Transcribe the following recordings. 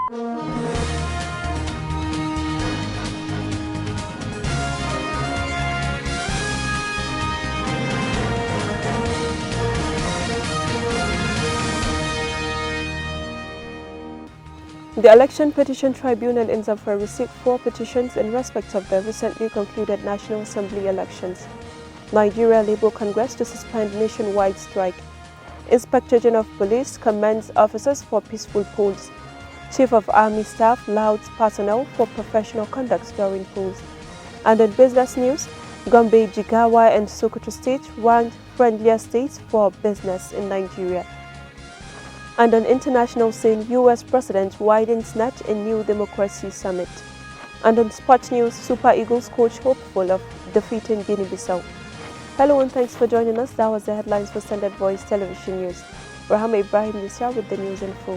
The Election Petition Tribunal in Zamfara received 4 petitions in respect of the recently concluded National Assembly elections. Nigeria Labour Congress to suspend nationwide strike. Inspector General of Police commends officers for peaceful polls. Chief of Army Staff lauds personnel for professional conduct during polls. And in business news, Gombe, Jigawa and Sokoto State ranked friendlier states for business in Nigeria. And on international scene, U.S. President widens net in New Democracy Summit. And on sports news, Super Eagles coach hopeful of defeating Guinea-Bissau. Hello and thanks for joining us. That was the headlines for Standard Voice Television News. Rahama Ibrahim Nisa with the news info.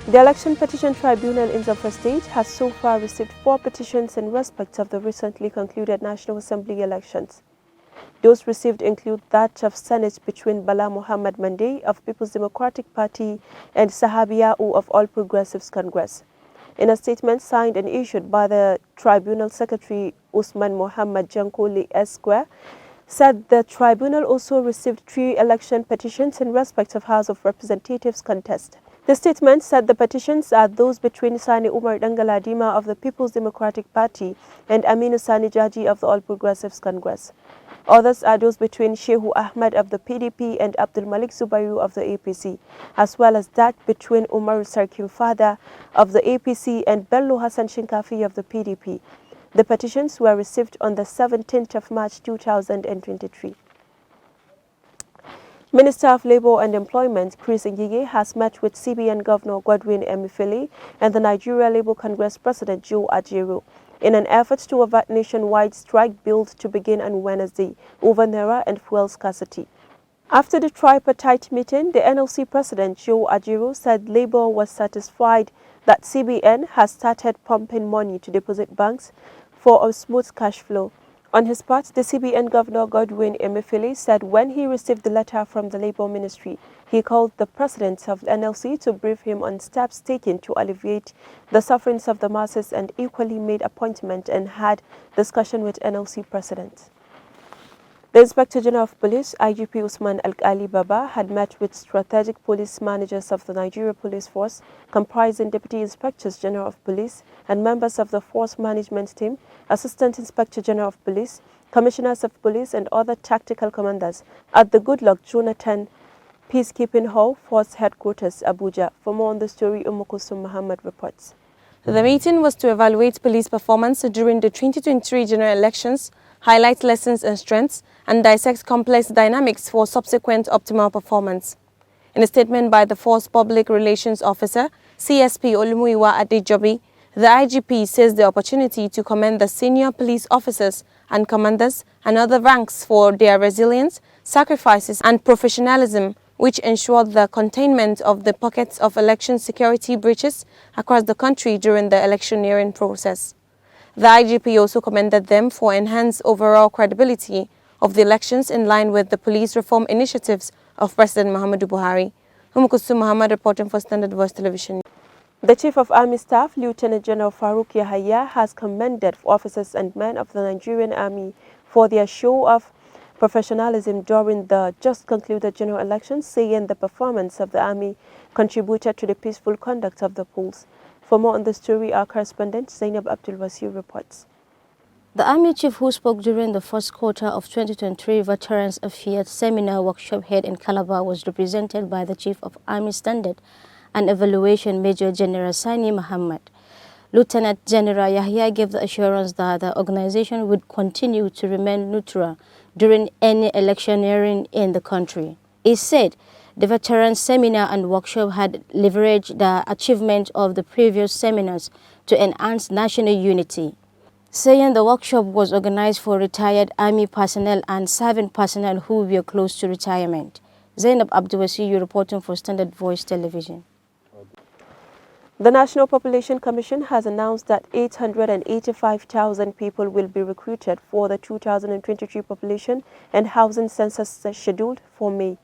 The Election Petition Tribunal in Zamfara State has so far received 4 petitions in respect of the recently concluded National Assembly elections. Those received include that of Senate between Bala Muhammad Mande of People's Democratic Party and Sahabia U of All Progressives Congress. In a statement signed and issued by the Tribunal Secretary Usman Muhammad Jankoli Esquire, said the tribunal also received 3 election petitions in respect of House of Representatives contest. The statement said the petitions are those between Sani Umar Dangaladima of the People's Democratic Party and Aminu Sani Jaji of the All Progressives Congress. Others are those between Shehu Ahmed of the PDP and Abdul Malik Zubairu of the APC, as well as that between Umar Sarkin Fada of the APC and Bello Hassan Shinkafi of the PDP. The petitions were received on the 17th of March 2023. Minister of Labour and Employment Chris Ngige has met with CBN Governor Godwin Emefiele and the Nigeria Labour Congress President Joe Ajaero in an effort to avert nationwide strike billed to begin on Wednesday over Naira and fuel scarcity. After the tripartite meeting, the NLC President Joe Ajaero said Labour was satisfied that CBN has started pumping money to deposit banks for a smooth cash flow. On his part, the CBN Governor Godwin Emefiele said when he received the letter from the Labour Ministry, he called the president of the NLC to brief him on steps taken to alleviate the sufferings of the masses and equally made appointment and had discussion with NLC President. The Inspector General of Police, IGP Usman Al-Ali Baba, had met with strategic police managers of the Nigeria Police Force, comprising Deputy Inspectors General of Police and members of the Force Management Team, Assistant Inspector General of Police, Commissioners of Police and other tactical commanders at the Goodluck Jonathan Peacekeeping Hall, Force Headquarters, Abuja. For more on the story, Umukusum Muhammad reports. The meeting was to evaluate police performance during the 2023 general elections, highlight lessons and strengths, and dissect complex dynamics for subsequent optimal performance. In a statement by the Force Public Relations Officer, CSP Olumuyiwa Adejobi, the IGP says the opportunity to commend the senior police officers and commanders and other ranks for their resilience, sacrifices, and professionalism, which ensured the containment of the pockets of election security breaches across the country during the electioneering process. The IGP also commended them for enhanced overall credibility of the elections in line with the police reform initiatives of President Muhammadu Buhari. Umukusum Muhammad reporting for Standard Voice Television. The Chief of Army Staff, Lieutenant General Farouk Yahaya, has commended officers and men of the Nigerian Army for their show of professionalism during the just concluded general elections, saying the performance of the Army contributed to the peaceful conduct of the polls. For more on the story, our correspondent Zainab Abdul Wasir reports. The Army Chief, who spoke during the first quarter of 2023 Veterans Affairs Seminar Workshop held in Calabar, was represented by the Chief of Army Standard and Evaluation Major General Sani Muhammad. Lieutenant General Yahya gave the assurance that the organization would continue to remain neutral during any electioneering in the country. He said the Veterans Seminar and Workshop had leveraged the achievement of the previous seminars to enhance national unity, saying the workshop was organized for retired Army personnel and serving personnel who were close to retirement. Zainab Abdulwasiyu reporting for Standard Voice Television. The National Population Commission has announced that 885,000 people will be recruited for the 2023 population and housing census scheduled for May.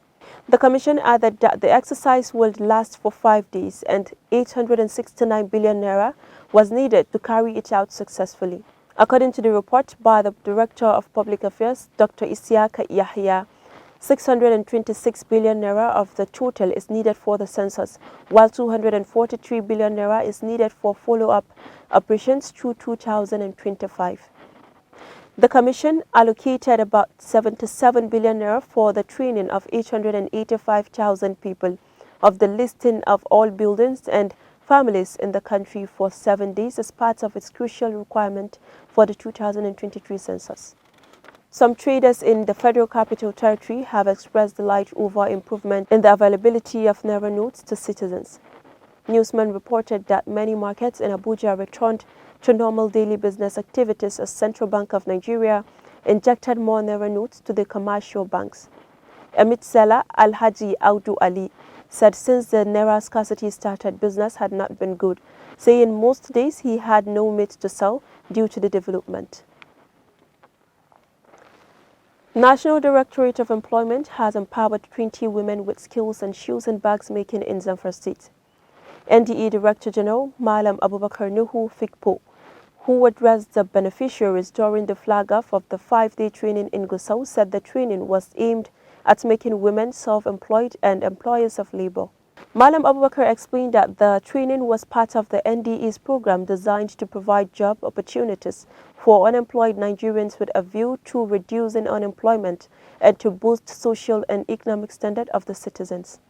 The Commission added that the exercise would last for 5 days and 869 billion naira was needed to carry it out successfully. According to the report by the Director of Public Affairs, Dr. Isiaka Yahya, 626 billion naira of the total is needed for the census, while 243 billion naira is needed for follow-up operations through 2025. The Commission allocated about 77 billion naira for the training of 885,000 people of the listing of all buildings and families in the country for 7 days as part of its crucial requirement for the 2023 census. Some traders in the Federal Capital Territory have expressed delight over improvement in the availability of Naira notes to citizens. Newsman reported that many markets in Abuja returned to normal daily business activities as Central Bank of Nigeria injected more Naira notes to the commercial banks. Emit seller Alhaji Audu Ali said since the Naira scarcity started, business had not been good, saying most days he had no meat to sell due to the development. National Directorate of Employment has empowered 20 women with skills and shoes and bags making in Zamfara State. NDE Director General Malam Abubakar Nuhu Fikpo, who addressed the beneficiaries during the flag-off of the 5-day training in Gusau, said the training was aimed at making women self-employed and employers of labor. Malam Abubakar explained that the training was part of the NDE's program designed to provide job opportunities for unemployed Nigerians with a view to reducing unemployment and to boost social and economic standard of the citizens.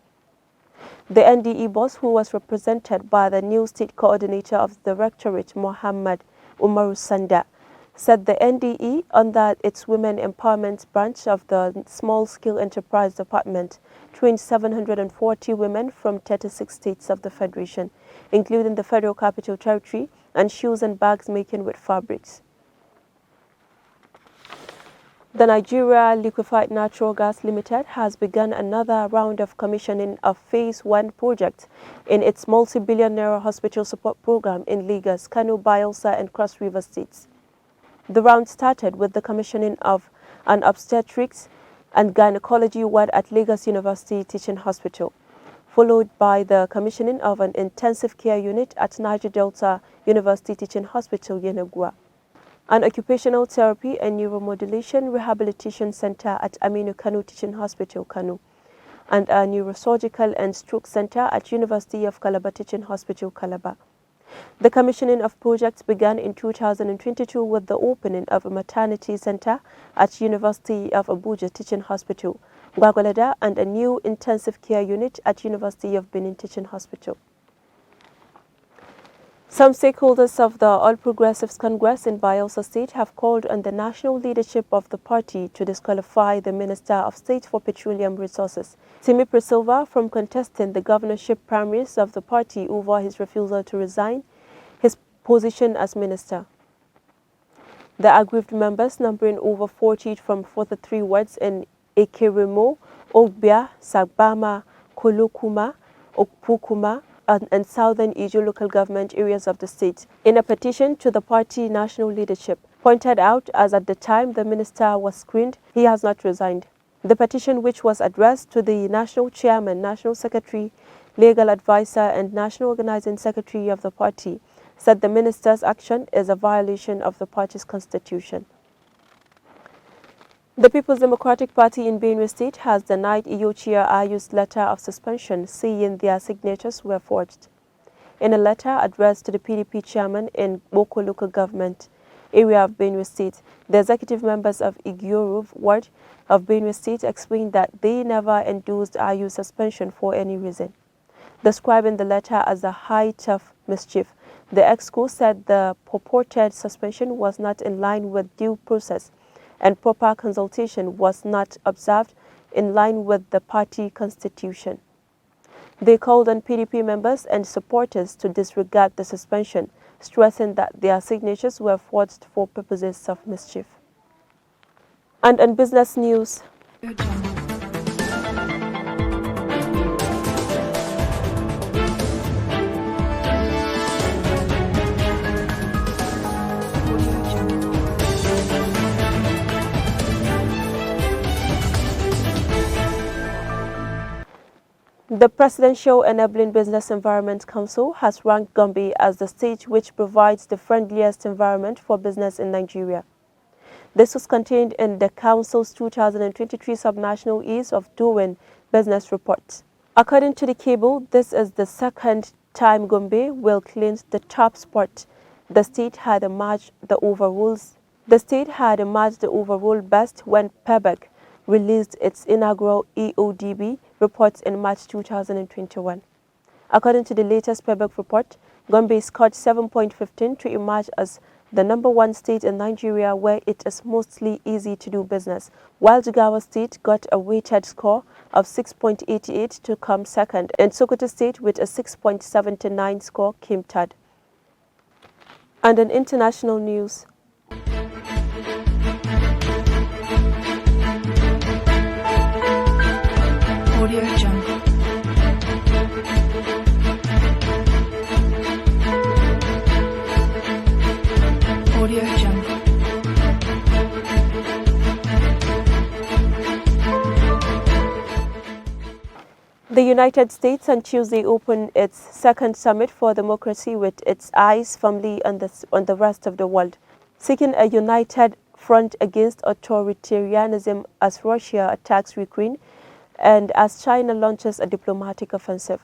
The NDE boss, who was represented by the new state coordinator of the Directorate, Mohammed Umaru Sanda, said the NDE, under its Women Empowerment branch of the Small Scale Enterprise Department, trained 740 women from 36 states of the Federation, including the Federal Capital Territory, and shoes and bags making with fabrics. The Nigeria Liquefied Natural Gas Limited has begun another round of commissioning of Phase 1 project in its multi-billion naira hospital support program in Lagos, Kano, Bayelsa, and Cross River states. The round started with the commissioning of an obstetrics and gynecology ward at Lagos University Teaching Hospital, followed by the commissioning of an intensive care unit at Niger Delta University Teaching Hospital, Yenagoa, an occupational therapy and neuromodulation rehabilitation center at Aminu Kano Teaching Hospital, Kano, and a neurosurgical and stroke center at University of Calabar Teaching Hospital, Calabar. The commissioning of projects began in 2022 with the opening of a maternity center at University of Abuja Teaching Hospital, Gwagwalada, and a new intensive care unit at University of Benin Teaching Hospital. Some stakeholders of the All Progressives Congress in Bayelsa State have called on the national leadership of the party to disqualify the Minister of State for Petroleum Resources, Timi Silva, from contesting the governorship primaries of the party over his refusal to resign his position as minister. The aggrieved members, numbering over 40 from 43 wards in Ekirimo, Ogbia, Sagbama, Kolokuma, Okpukuma, and southern Ijo local government areas of the state, in a petition to the party national leadership, pointed out as at the time the minister was screened, he has not resigned. The petition, which was addressed to the national chairman, national secretary, legal advisor, and national organizing secretary of the party, said the minister's action is a violation of the party's constitution. The People's Democratic Party in Benue State has denied Iyochia Ayu's letter of suspension, saying their signatures were forged. In a letter addressed to the PDP chairman in Boko local government area of Benue State, the executive members of Igyoru ward of Benue State explained that they never endorsed Ayu's suspension for any reason. Describing the letter as a height of mischief, the EXCO said the purported suspension was not in line with due process and proper consultation was not observed in line with the party constitution. They called on PDP members and supporters to disregard the suspension, stressing that their signatures were forged for purposes of mischief. And on business news, The Presidential Enabling Business Environment Council has ranked Gombe as the state which provides the friendliest environment for business in Nigeria. This was contained in the Council's 2023 Subnational Ease of Doing Business Report. According to the cable, this is the second time Gombe will claim the top spot. The state had emerged the overall best when PEBEC released its inaugural EODB reports in March 2021. According to the latest PEBEC report, Gombe scored 7.15 to emerge as the number one state in Nigeria where it is mostly easy to do business, while Jigawa State got a weighted score of 6.88 to come second, and Sokoto State with a 6.79 score came third. And in international news, the United States on Tuesday opened its second summit for democracy with its eyes firmly on the rest of the world, seeking a united front against authoritarianism as Russia attacks Ukraine and as China launches a diplomatic offensive.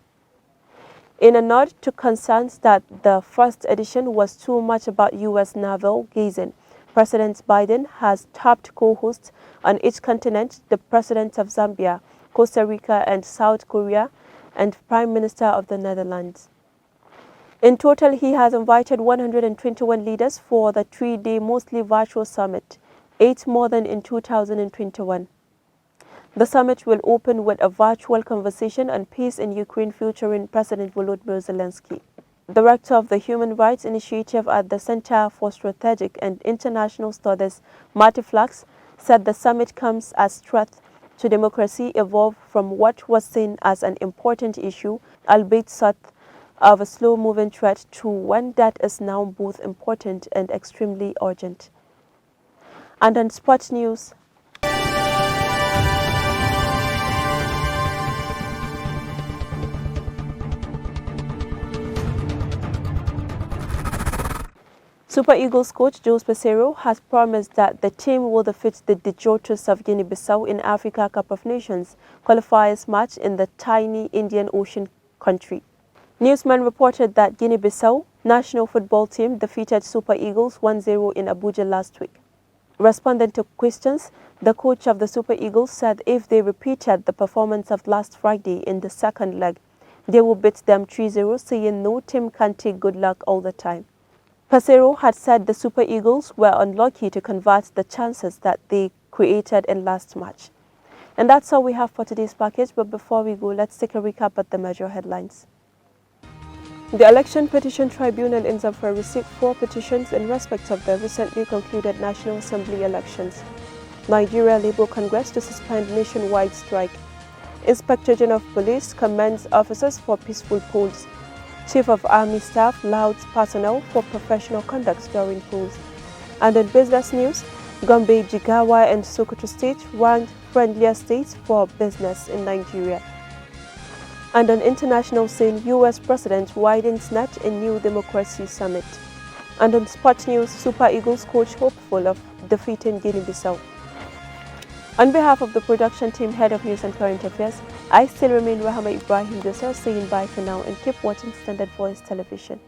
In a nod to concerns that the first edition was too much about U.S. navel gazing, President Biden has tapped co-hosts on each continent, the presidents of Zambia, Costa Rica and South Korea, and Prime Minister of the Netherlands. In total, he has invited 121 leaders for the three-day mostly virtual summit, 8 more than in 2021. The summit will open with a virtual conversation on peace in Ukraine featuring President Volodymyr Zelensky. Director of the Human Rights Initiative at the Center for Strategic and International Studies, Marty Flax, said the summit comes as threat to democracy evolve from what was seen as an important issue, albeit sort of a slow-moving threat, to one that is now both important and extremely urgent. And on sports news, Super Eagles coach Jose Peseiro has promised that the team will defeat the Dejotos of Guinea-Bissau in Africa Cup of Nations qualifiers match in the tiny Indian Ocean country. Newsman reported that Guinea-Bissau national football team defeated Super Eagles 1-0 in Abuja last week. Responding to questions, the coach of the Super Eagles said if they repeated the performance of last Friday in the second leg, they will beat them 3-0, saying no team can take good luck all the time. Peseiro had said the Super Eagles were unlucky to convert the chances that they created in last match. And that's all we have for today's package, but before we go, let's take a recap at the major headlines. The Election Petition Tribunal in Zamfara received 4 petitions in respect of the recently concluded National Assembly elections. Nigeria Labour Congress to suspend nationwide strike. Inspector General of Police commends officers for peaceful polls. Chief of Army Staff lauds personnel for professional conduct during polls. And in business news, Gombe, Jigawa and Sokoto State ranked friendlier states for business in Nigeria. And on international scene, U.S. President widens net in new democracy summit. And on sports news, Super Eagles coach hopeful of defeating Guinea-Bissau. On behalf of the production team, Head of News and Current Affairs, I still remain Rahama Ibrahim Joseph, saying bye for now and keep watching Standard Voice Television.